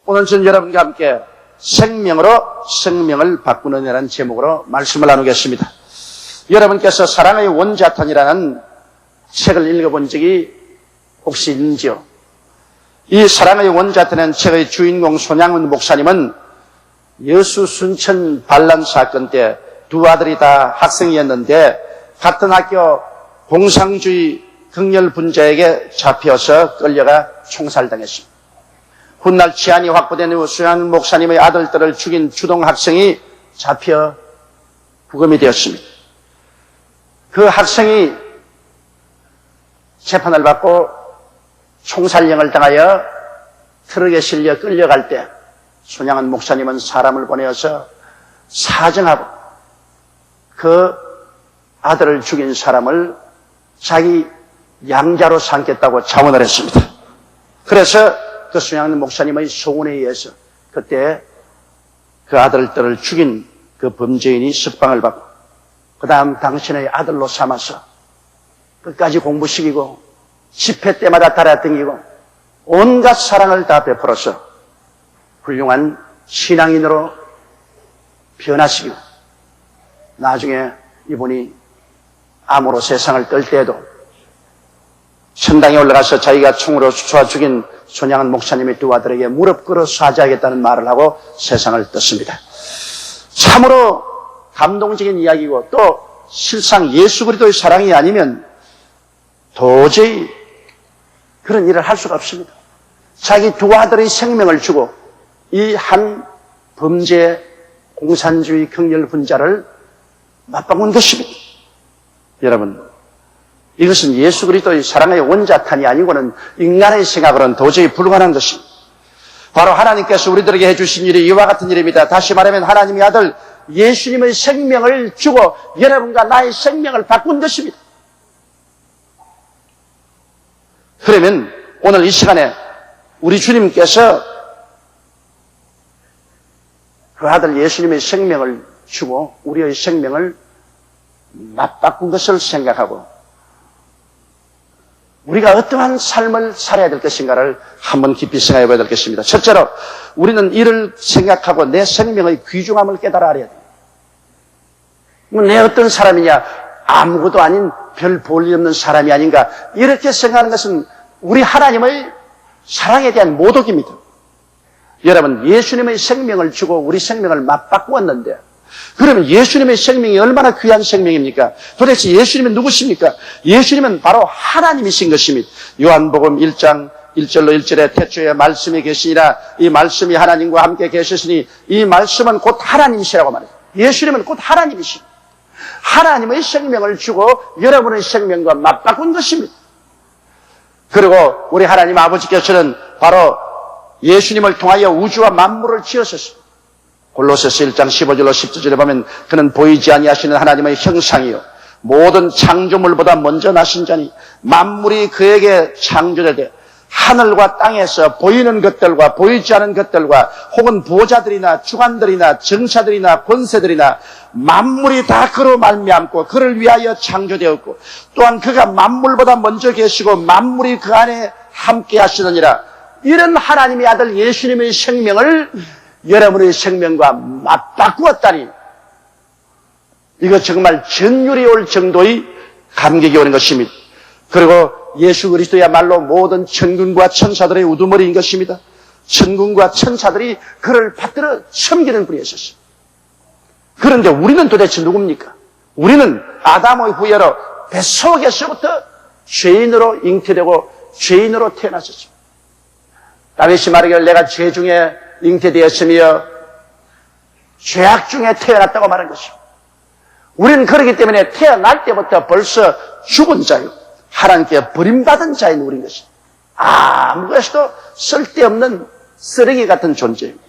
오늘 저는 여러분과 함께 생명으로 생명을 바꾸는 이라는 제목으로 말씀을 나누겠습니다. 여러분께서 사랑의 원자탄이라는 책을 읽어본 적이 혹시 있는지요? 이 사랑의 원자탄이라는 책의 주인공 손양훈 목사님은 여수 순천 반란 사건 때 두 아들이 다 학생이었는데 같은 학교 공상주의 극렬 분자에게 잡혀서 끌려가 총살당했습니다. 훗날 치안이 확보된 후 손양훈 목사님의 아들들을 죽인 주동 학생이 잡혀 부검이 되었습니다. 그 학생이 재판을 받고 총살령을 당하여 트럭에 실려 끌려갈 때 손양훈 목사님은 사람을 보내어서 사정하고 그 아들을 죽인 사람을 자기 양자로 삼겠다고 자원을 했습니다. 그래서 그 손양훈 목사님의 소원에 의해서 그때 그 아들들을 죽인 그 범죄인이 석방을 받고 그 다음 당신의 아들로 삼아서 끝까지 공부시키고 집회 때마다 달아등기고 온갖 사랑을 다 베풀어서 훌륭한 신앙인으로 변화시키고 나중에 이분이 암으로 세상을 떨 때에도 천당에 올라가서 자기가 총으로 쏘아 죽인 손양훈 목사님의 두 아들에게 무릎 꿇어 사죄하겠다는 말을 하고 세상을 떴습니다. 참으로 감동적인 이야기고 또 실상 예수 그리스도의 사랑이 아니면 도저히 그런 일을 할 수가 없습니다. 자기 두 아들의 생명을 주고 이 한 범죄 공산주의 극렬 분자를 맞바꾼 것입니다. 여러분, 이것은 예수 그리스도의 사랑의 원자탄이 아니고는 인간의 생각으로는 도저히 불가능한 것입니다. 바로 하나님께서 우리들에게 해주신 일이 이와 같은 일입니다. 다시 말하면 하나님의 아들 예수님의 생명을 주고 여러분과 나의 생명을 바꾼 것입니다. 그러면 오늘 이 시간에 우리 주님께서 그 아들 예수님의 생명을 주고 우리의 생명을 맞바꾼 것을 생각하고 우리가 어떠한 삶을 살아야 될 것인가를 한번 깊이 생각해 봐야 될 것입니다. 첫째로 우리는 이를 생각하고 내 생명의 귀중함을 깨달아 알아야 됩니다. 내 어떤 사람이냐, 아무것도 아닌 별 볼 일 없는 사람이 아닌가, 이렇게 생각하는 것은 우리 하나님의 사랑에 대한 모독입니다. 여러분, 예수님의 생명을 주고 우리 생명을 맞바꾸었는데 그러면 예수님의 생명이 얼마나 귀한 생명입니까? 도대체 예수님은 누구십니까? 예수님은 바로 하나님이신 것입니다. 요한복음 1장 1절로 1절에 태초에 말씀이 계시니라 이 말씀이 하나님과 함께 계셨으니 이 말씀은 곧 하나님이시라고 말해요. 예수님은 곧 하나님이십니다. 하나님의 생명을 주고 여러분의 생명과 맞바꾼 것입니다. 그리고 우리 하나님 아버지께서는 바로 예수님을 통하여 우주와 만물을 지으셨습니다. 골로새서 1장 15절로 17절에 보면 그는 보이지 아니하시는 하나님의 형상이요 모든 창조물보다 먼저 나신 자니 만물이 그에게 창조되되 하늘과 땅에서 보이는 것들과 보이지 않은 것들과 혹은 보좌들이나 주관들이나 정사들이나 권세들이나 만물이 다 그로 말미암고 그를 위하여 창조되었고 또한 그가 만물보다 먼저 계시고 만물이 그 안에 함께 하시느니라. 이런 하나님의 아들 예수님의 생명을 여러분의 생명과 맞바꾸었다니 이거 정말 전율이 올 정도의 감격이 오는 것입니다. 그리고 예수 그리스도야말로 모든 천군과 천사들의 우두머리인 것입니다. 천군과 천사들이 그를 받들어 섬기는 분이었습니다. 그런데 우리는 도대체 누굽니까? 우리는 아담의 후예로 뱃속에서부터 죄인으로 잉태되고 죄인으로 태어났었습니다. 다윗이 말하기를 내가 죄 중에 잉태되었으며 죄악 중에 태어났다고 말한 것입니다. 우리는 그렇기 때문에 태어날 때부터 벌써 죽은 자요 하나님께 버림받은 자인 우리인 것입니다. 아무것도 쓸데없는 쓰레기 같은 존재입니다.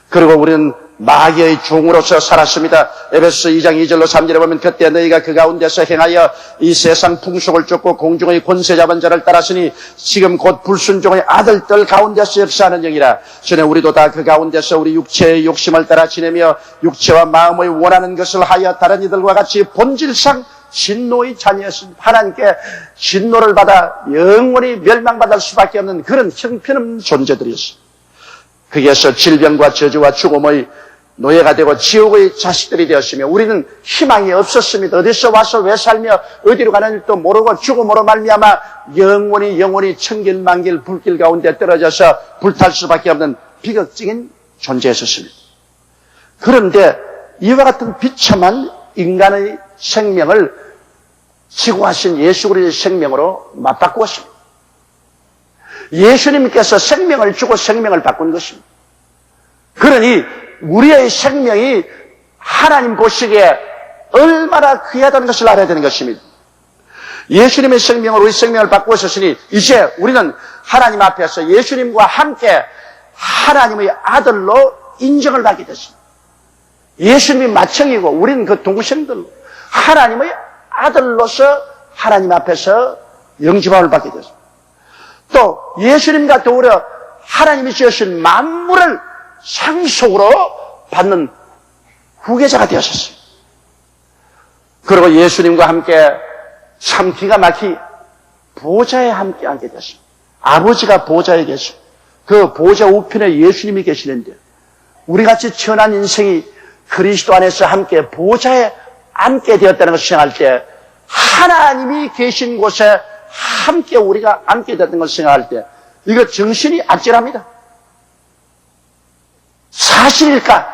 그리고 우리는 마귀의 종으로서 살았습니다. 에베소서 2장 2절로 3절에 보면 그때 너희가 그 가운데서 행하여 이 세상 풍속을 쫓고 공중의 권세 잡은 자를 따랐으니 지금 곧 불순종의 아들들 가운데서 역사하는 영이라. 전에 우리도 다 그 가운데서 우리 육체의 욕심을 따라 지내며 육체와 마음의 원하는 것을 하여 다른 이들과 같이 본질상 진노의 자녀였습니다. 하나님께 진노를 받아 영원히 멸망받을 수밖에 없는 그런 형편없는 존재들이었습니다. 거기에서 질병과 저주와 죽음의 노예가 되고 지옥의 자식들이 되었으며 우리는 희망이 없었습니다. 어디서 와서 왜 살며 어디로 가는지도 모르고 죽음으로 말미암아 영원히 천길만길 불길 가운데 떨어져서 불탈 수밖에 없는 비극적인 존재였었습니다. 그런데 이와 같은 비참한 인간의 생명을 지구하신 예수 그리스도의 생명으로 맞바꾸었습니다. 예수님께서 생명을 주고 생명을 바꾼 것입니다. 그러니 우리의 생명이 하나님 보시기에 얼마나 귀하다는 것을 알아야 되는 것입니다. 예수님의 생명으로 우리 생명을 바꾸셨으니 이제 우리는 하나님 앞에서 예수님과 함께 하나님의 아들로 인정을 받게 됐습니다. 예수님이 맏형이고 우리는 그 동생들로 하나님의 아들로서 하나님 앞에서 영접함을 받게 됐습니다. 또 예수님과 더불어 하나님이 지으신 만물을 상속으로 받는 후계자가 되었었어요. 그리고 예수님과 함께 참 기가 막히 보좌에 함께 앉게 됐습니다. 아버지가 보좌에 계시고 그 보좌 우편에 예수님이 계시는데 우리같이 천한 인생이 그리스도 안에서 함께 보좌에 앉게 되었다는 것을 생각할 때 하나님이 계신 곳에 함께 우리가 앉게 됐던 것을 생각할 때 이거 정신이 아찔합니다. 사실일까?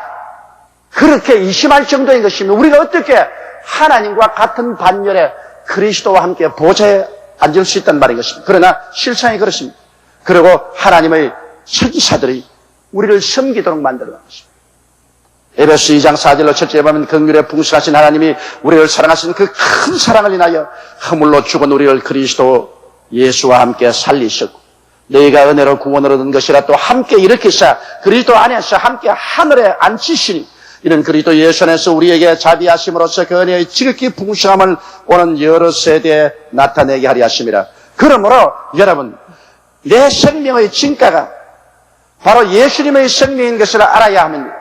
그렇게 의심할 정도인 것입니다. 우리가 어떻게 하나님과 같은 반열에 그리스도와 함께 보좌에 앉을 수 있다는 말인 것입니다. 그러나 실상이 그렇습니다. 그리고 하나님의 선지자들이 우리를 섬기도록 만들어 놓았습니다. 에베소 2장 4절로 첫째에 보면 긍휼에 풍성하신 하나님이 우리를 사랑하신 그 큰 사랑을 인하여 허물로 죽은 우리를 그리스도 예수와 함께 살리셨고 너희가 은혜로 구원을 얻은 것이라 또 함께 일으키사 그리스도 안에서 함께 하늘에 앉히시니 이는 그리스도 예수 안에서 우리에게 자비하심으로써 그 은혜의 지극히 풍성함을 오는 여러 세대에 나타내게 하리 하심이라. 그러므로 여러분 내 생명의 진가가 바로 예수님의 생명인 것을 알아야 합니다.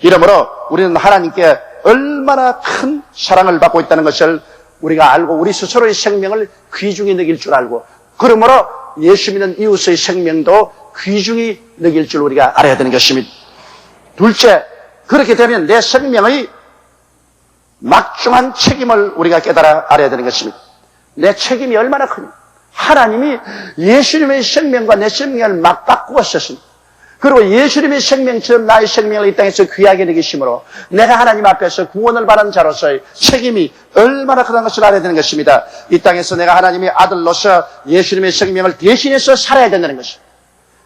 이러므로 우리는 하나님께 얼마나 큰 사랑을 받고 있다는 것을 우리가 알고 우리 스스로의 생명을 귀중히 여길 줄 알고 그러므로 예수 믿는 이웃의 생명도 귀중히 여길 줄 우리가 알아야 되는 것입니다. 둘째, 그렇게 되면 내 생명의 막중한 책임을 우리가 깨달아 알아야 되는 것입니다. 내 책임이 얼마나 큽니까? 하나님이 예수님의 생명과 내 생명을 막 바꾸었습니다. 그리고 예수님의 생명처럼 나의 생명을 이 땅에서 귀하게 여기심으로 내가 하나님 앞에서 구원을 받은 자로서의 책임이 얼마나 크다는 것을 알아야 되는 것입니다. 이 땅에서 내가 하나님의 아들로서 예수님의 생명을 대신해서 살아야 된다는 것입니다.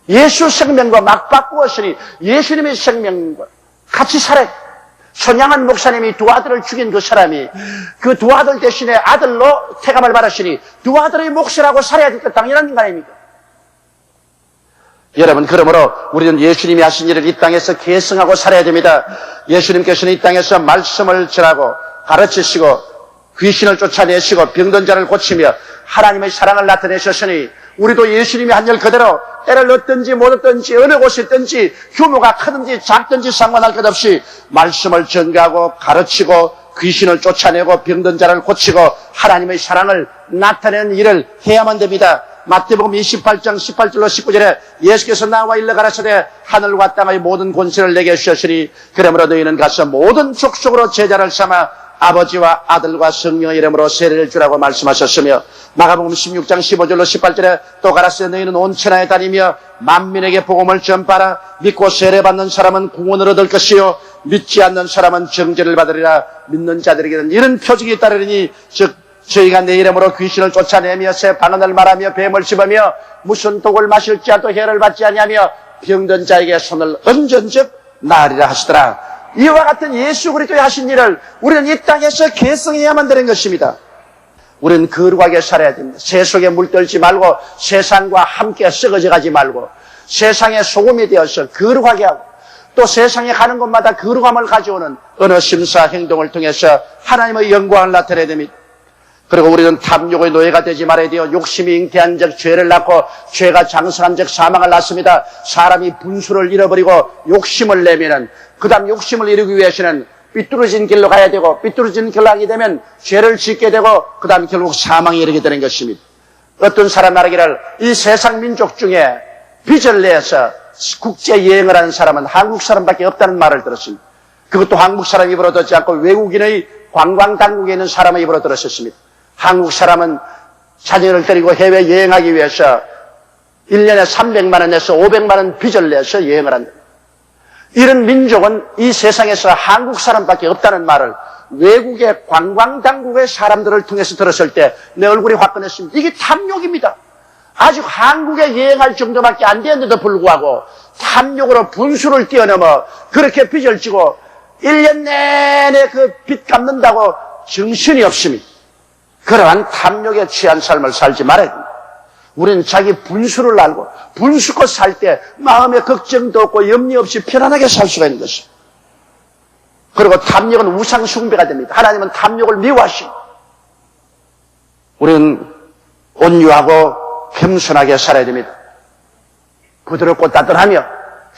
예수 생명과 막 바꾸었으니 예수님의 생명과 같이 살아야 돼요. 손양한 목사님이 두 아들을 죽인 그 사람이 그 두 아들 대신에 아들로 태감을 받았으니 두 아들의 몫이라고 살아야 될 것 당연한 거 아닙니까? 여러분, 그러므로 우리는 예수님이 하신 일을 이 땅에서 계승하고 살아야 됩니다. 예수님께서는 이 땅에서 말씀을 전하고 가르치시고 귀신을 쫓아내시고 병든 자를 고치며 하나님의 사랑을 나타내셨으니 우리도 예수님이 한 일 그대로 때를 얻든지 못 얻든지 어느 곳에 있든지 규모가 크든지 작든지 상관할 것 없이 말씀을 전가하고 가르치고 귀신을 쫓아내고 병든 자를 고치고 하나님의 사랑을 나타내는 일을 해야만 됩니다. 마태복음 28장 18절로 19절에 예수께서 나와 일러 가라사대 하늘과 땅의 모든 권세를 내게 주셨으니 그러므로 너희는 가서 모든 족속으로 제자를 삼아 아버지와 아들과 성령의 이름으로 세례를 주라고 말씀하셨으며 마가복음 16장 15절로 18절에 또 가라사대 너희는 온 천하에 다니며 만민에게 복음을 전파하라. 믿고 세례받는 사람은 구원을 얻을 것이요 믿지 않는 사람은 정죄를 받으리라. 믿는 자들에게는 이런 표징이 따르리니 즉 저희가 내 이름으로 귀신을 쫓아내며 새 방언을 말하며 뱀을 씹으며 무슨 독을 마실지라도 해를 받지 아니하며 병든 자에게 손을 얹은즉 나으리라 하시더라. 이와 같은 예수 그리스도의 하신 일을 우리는 이 땅에서 계승해야만 되는 것입니다. 우리는 거룩하게 살아야 됩니다. 세속에 물들지 말고 세상과 함께 썩어져 가지 말고 세상의 소금이 되어서 거룩하게 하고 또 세상에 가는 곳마다 거룩함을 가져오는 어느 심사 행동을 통해서 하나님의 영광을 나타내야 됩니다. 그리고 우리는 탐욕의 노예가 되지 말아야 돼요. 욕심이 잉태한 적 죄를 낳고 죄가 장성한 적 사망을 낳습니다. 사람이 분수를 잃어버리고 욕심을 내면은 그 다음 욕심을 이루기 위해서는 삐뚤어진 길로 가야 되고 삐뚤어진 길로 가게 되면 죄를 짓게 되고 그 다음 결국 사망에 이르게 되는 것입니다. 어떤 사람 말하기를 이 세상 민족 중에 빚을 내서 국제 여행을 하는 사람은 한국 사람밖에 없다는 말을 들었습니다. 그것도 한국 사람 입으로 듣지 않고 외국인의 관광당국에 있는 사람의 입으로 들었었습니다. 한국 사람은 자녀를 데리고 해외 여행하기 위해서 1년에 300만 원 내서 500만 원 빚을 내서 여행을 한다. 이런 민족은 이 세상에서 한국 사람밖에 없다는 말을 외국의 관광당국의 사람들을 통해서 들었을 때 내 얼굴이 화끈했습니다. 이게 탐욕입니다. 아직 한국에 여행할 정도밖에 안 되는데도 불구하고 탐욕으로 분수를 뛰어넘어 그렇게 빚을 지고 1년 내내 그 빚 갚는다고 정신이 없습니다. 그러한 탐욕에 취한 삶을 살지 말아야 됩니다. 우리는 자기 분수를 알고 분수껏 살 때 마음에 걱정도 없고 염려 없이 편안하게 살 수가 있는 것입니다. 그리고 탐욕은 우상 숭배가 됩니다. 하나님은 탐욕을 미워하십니다. 우리는 온유하고 겸손하게 살아야 됩니다. 부드럽고 따뜻하며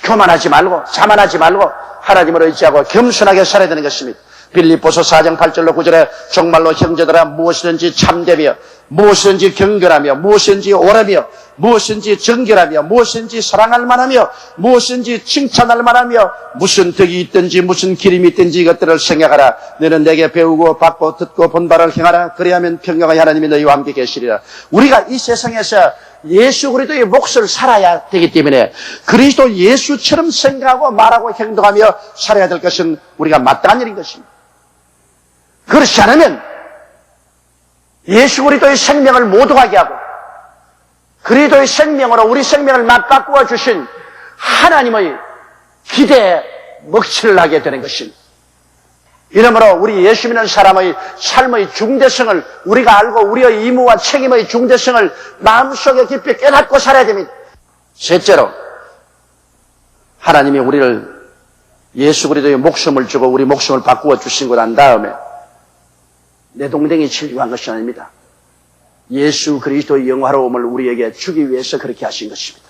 교만하지 말고 자만하지 말고 하나님을 의지하고 겸손하게 살아야 되는 것입니다. 빌립보서 4장 8절로 9절에 정말로 형제들아 무엇이든지 참되며 무엇이든지 경건하며 무엇이든지 옳으며 무엇이든지 정결하며 무엇이든지 사랑할 만하며 무엇이든지 칭찬할 만하며 무슨 덕이 있든지 무슨 기림이 있든지 이것들을 생각하라. 너는 내게 배우고 받고 듣고 본 바를 행하라. 그래야만 평강의 하나님이 너희와 함께 계시리라. 우리가 이 세상에서 예수 그리스도의 몫을 살아야 되기 때문에 그리스도 예수처럼 생각하고 말하고 행동하며 살아야 될 것은 우리가 마땅한 일인 것입니다. 그렇지 않으면 예수 그리스도의 생명을 못 오가게 하고 그리스도의 생명으로 우리 생명을 맞바꾸어 주신 하나님의 기대에 먹칠을 하게 되는 것입니다. 이러므로 우리 예수 믿는 사람의 삶의 중대성을 우리가 알고 우리의 의무와 책임의 중대성을 마음속에 깊이 깨닫고 살아야 됩니다. 셋째로 하나님이 우리를 예수 그리스도의 목숨을 주고 우리 목숨을 바꾸어 주신 것 한 다음에 내 동댕이 치려고 한 것이 아닙니다. 예수 그리스도의 영화로움을 우리에게 주기 위해서 그렇게 하신 것입니다.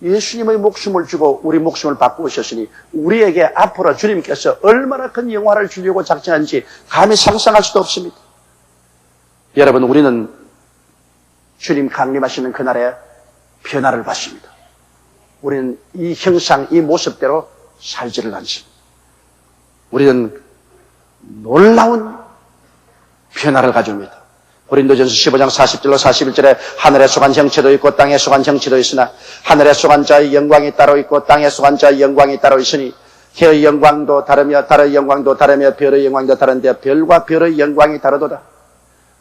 예수님의 목숨을 주고 우리 목숨을 바꾸셨으니 우리에게 앞으로 주님께서 얼마나 큰 영화를 주려고 작정한지 감히 상상할 수도 없습니다. 여러분, 우리는 주님 강림하시는 그날에 변화를 받습니다. 우리는 이 형상, 이 모습대로 살지를 않습니다. 우리는 놀라운 변화를 가져옵니다. 고린도전서 15장 40절로 41절에 하늘에 속한 형체도 있고 땅에 속한 형체도 있으나 하늘에 속한 자의 영광이 따로 있고 땅에 속한 자의 영광이 따로 있으니 해의 영광도 다르며 달의 영광도 다르며 별의 영광도 다른데 별과 별의 영광이 다르도다.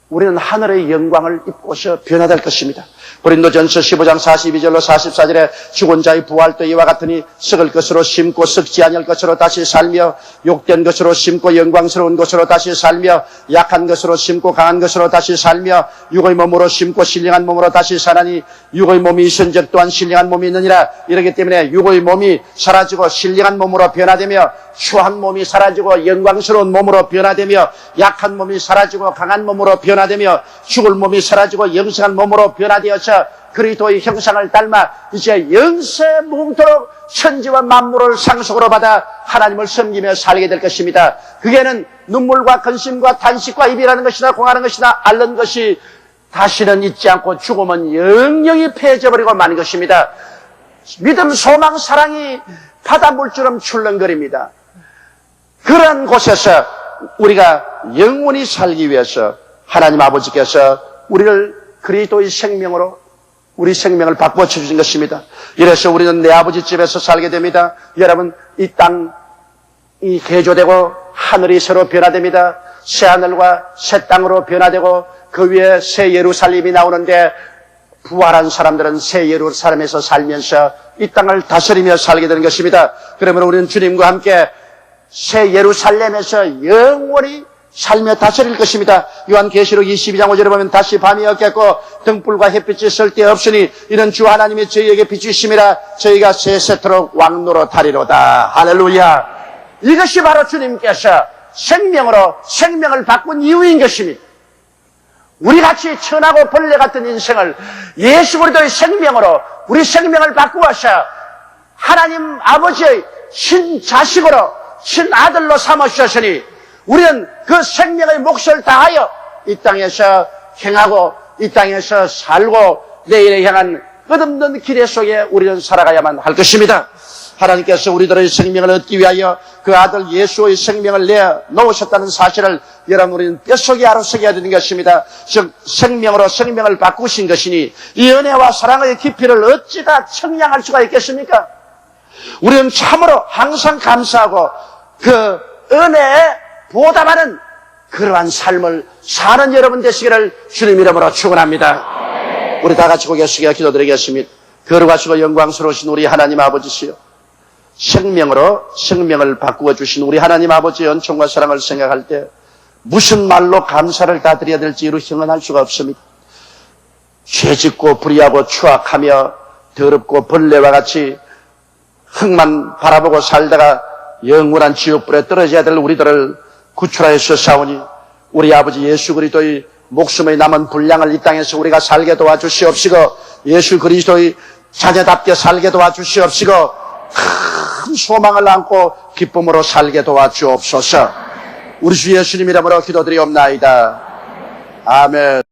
우리는 하늘의 영광을 입고서 변화될 것입니다. 고린도전서 15장 42절로 44절에 죽은 자의 부활도 이와 같으니 썩을 것으로 심고 썩지 아니할 것으로 다시 살며 욕된 것으로 심고 영광스러운 것으로 다시 살며 약한 것으로 심고 강한 것으로 다시 살며 육의 몸으로 심고 신령한 몸으로 다시 사나니 육의 몸이 있은 적 또한 신령한 몸이 있느니라. 이렇기 때문에 육의 몸이 사라지고 신령한 몸으로 변화되며 추한 몸이 사라지고 영광스러운 몸으로 변화되며 약한 몸이 사라지고 강한 몸으로 변화되며 죽을 몸이 사라지고 영생한 몸으로 변화되어서 그리스도의 형상을 닮아 이제 영세 무궁토록 천지와 만물을 상속으로 받아 하나님을 섬기며 살게 될 것입니다. 그게는 눈물과 근심과 탄식과 이별하는 것이나 공하는 것이나 앓는 것이 다시는 있지 않고 죽으면 영영이 폐해져버리고 마는 것입니다. 믿음, 소망, 사랑이 바닷물처럼 출렁거립니다. 그런 곳에서 우리가 영원히 살기 위해서 하나님 아버지께서 우리를 그리스도의 생명으로 우리 생명을 바꾸어 주신 것입니다. 이래서 우리는 내 아버지 집에서 살게 됩니다. 여러분, 이 땅이 개조되고 하늘이 새로 변화됩니다. 새 하늘과 새 땅으로 변화되고 그 위에 새 예루살렘이 나오는데 부활한 사람들은 새 예루살렘에서 살면서 이 땅을 다스리며 살게 되는 것입니다. 그러면 우리는 주님과 함께 새 예루살렘에서 영원히 살며 다스릴 것입니다. 요한계시록 22장 5절에 보면 다시 밤이 없겠고 등불과 햇빛이 쓸데없으니 이는 주 하나님이 저희에게 비추심이라 저희가 세세토록 왕노로 타리로다. 할렐루야. 이것이 바로 주님께서 생명으로 생명을 바꾼 이유인 것입니다. 우리같이 천하고 벌레 같은 인생을 예수 그리스도의 생명으로 우리 생명을 바꾸어서 하나님 아버지의 신자식으로 신아들로 삼으셨으니 우리는 그 생명의 몫을 다하여 이 땅에서 행하고 이 땅에서 살고 내일에 향한 끝없는 기대 속에 우리는 살아가야만 할 것입니다. 하나님께서 우리들의 생명을 얻기 위하여 그 아들 예수의 생명을 내놓으셨다는 사실을 여러분 우리는 뼛속에 알아서게 되는 것입니다. 즉 생명으로 생명을 바꾸신 것이니 이 은혜와 사랑의 깊이를 어찌다 청량할 수가 있겠습니까? 우리는 참으로 항상 감사하고 그 은혜에 보답하는 그러한 삶을 사는 여러분 되시기를 주님 이름으로 축원합니다. 우리 다 같이 고개 숙여 기도드리겠습니다. 거룩하시고 영광스러우신 우리 하나님 아버지시여, 생명으로 생명을 바꾸어 주신 우리 하나님 아버지의 은총과 사랑을 생각할 때 무슨 말로 감사를 다 드려야 될지 이루 형언할 수가 없습니다. 죄짓고 불의하고 추악하며 더럽고 벌레와 같이 흙만 바라보고 살다가 영원한 지옥불에 떨어져야 될 우리들을 구출하여 주사오니 우리 아버지 예수 그리스도의 목숨의 남은 분량을 이 땅에서 우리가 살게 도와주시옵시고 예수 그리스도의 자녀답게 살게 도와주시옵시고 큰 소망을 안고 기쁨으로 살게 도와주옵소서. 우리 주 예수님 이름으로 기도드리옵나이다. 아멘.